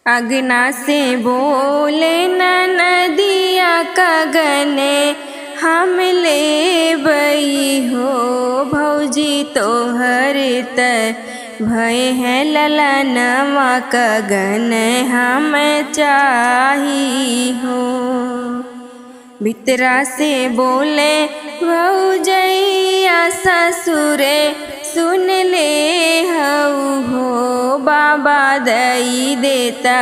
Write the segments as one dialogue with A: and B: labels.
A: अगना से बोले नदिया कगन हम ले बई हो भौजी तोहर त भय है ललनवा कगन हम चाही हो। भितरा से बोले भौजैया ससुरे सुन ले हऊ हो बाबा दई देता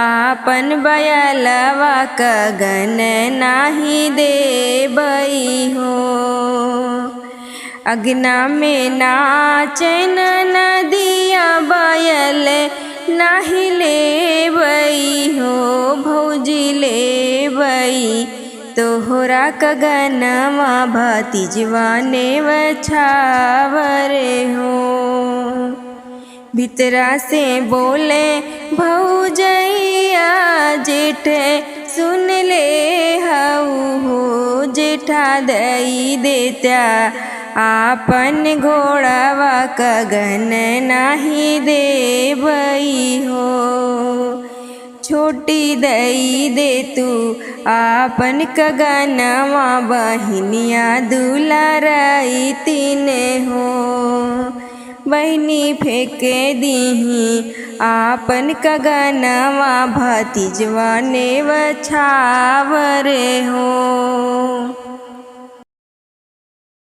A: आपन बयलवा कगन नाही देबई हो। अगना में नाचन नदिया बयल नाही लेबई हो भौजी लेबई तोहरा कगनवा भतीजवा ने वछावरे हो। भितरा से बोले भौजैया जेठ सुन ले हऊ हो जेठा दई देता आपन घोड़ावा कगन नाही देबई हो। छोटी दई दे तू आपन कगनवा बहिनिया दुलाराई तीन हो। बहनी फेंके दीही आपन कगनवा भतीजवा ने वछावरे हो।